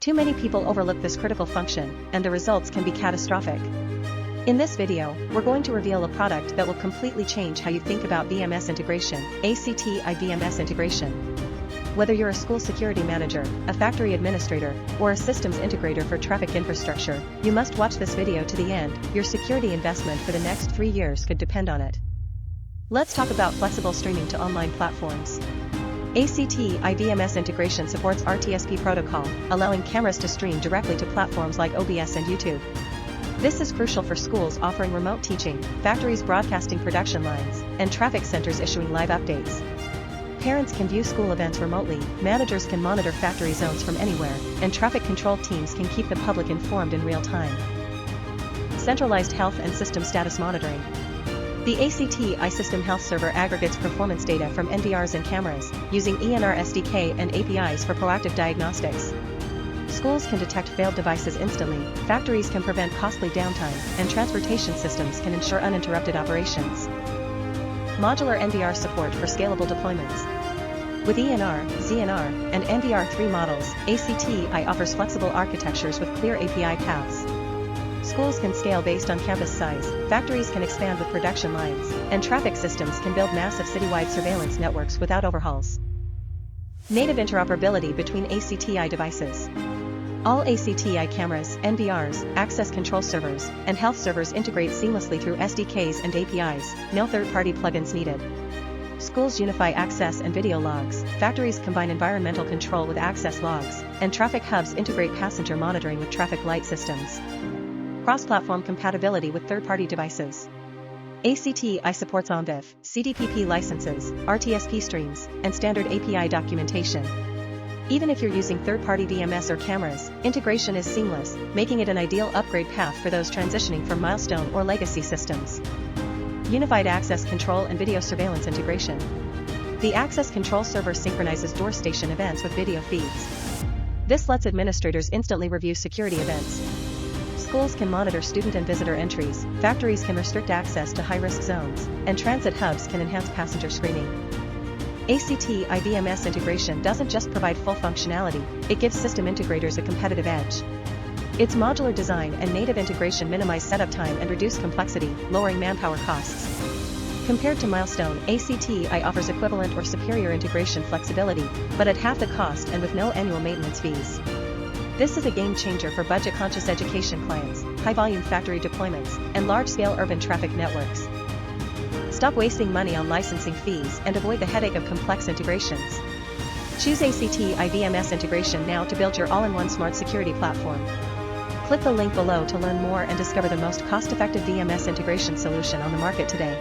Too many people overlook this critical function, and the results can be catastrophic. In this video, we're going to reveal a product that will completely change how you think about VMS integration, ACTi VMS integration. Whether you're a school security manager, a factory administrator, or a systems integrator for traffic infrastructure, you must watch this video to the end. Your security investment for the next 3 years could depend on it. Let's talk about flexible streaming to online platforms. ACTi VMS integration supports RTSP protocol, allowing cameras to stream directly to platforms like OBS and YouTube. This is crucial for schools offering remote teaching, factories broadcasting production lines, and traffic centers issuing live updates. Parents can view school events remotely, managers can monitor factory zones from anywhere, and traffic control teams can keep the public informed in real time. Centralized health and system status monitoring. The ACTi System Health Server aggregates performance data from NVRs and cameras, using ENR SDK and APIs for proactive diagnostics. Schools can detect failed devices instantly, factories can prevent costly downtime, and transportation systems can ensure uninterrupted operations. Modular NVR support for scalable deployments. With ENR, ZNR, and NVR3 models, ACTi offers flexible architectures with clear API paths. Schools can scale based on campus size, factories can expand with production lines, and traffic systems can build massive citywide surveillance networks without overhauls. Native interoperability between ACTi devices. All ACTi cameras, NVRs, access control servers, and health servers integrate seamlessly through SDKs and APIs, no third-party plugins needed. Schools unify access and video logs, factories combine environmental control with access logs, and traffic hubs integrate passenger monitoring with traffic light systems. Cross-platform compatibility with third-party devices. ACTi supports OMBIF, CDPP licenses, RTSP streams, and standard API documentation. Even if you're using third-party VMS or cameras, integration is seamless, making it an ideal upgrade path for those transitioning from Milestone or legacy systems. Unified access control and video surveillance integration. The access control server synchronizes door station events with video feeds. This lets administrators instantly review security events. Schools can monitor student and visitor entries, factories can restrict access to high-risk zones, and transit hubs can enhance passenger screening. ACTi VMS integration doesn't just provide full functionality, it gives system integrators a competitive edge. Its modular design and native integration minimize setup time and reduce complexity, lowering manpower costs. Compared to Milestone, ACTi offers equivalent or superior integration flexibility, but at half the cost and with no annual maintenance fees. This is a game changer for budget-conscious education clients, high-volume factory deployments, and large-scale urban traffic networks. Stop wasting money on licensing fees and avoid the headache of complex integrations. Choose ACTi VMS integration now to build your all-in-one smart security platform. Click the link below to learn more and discover the most cost-effective VMS integration solution on the market today.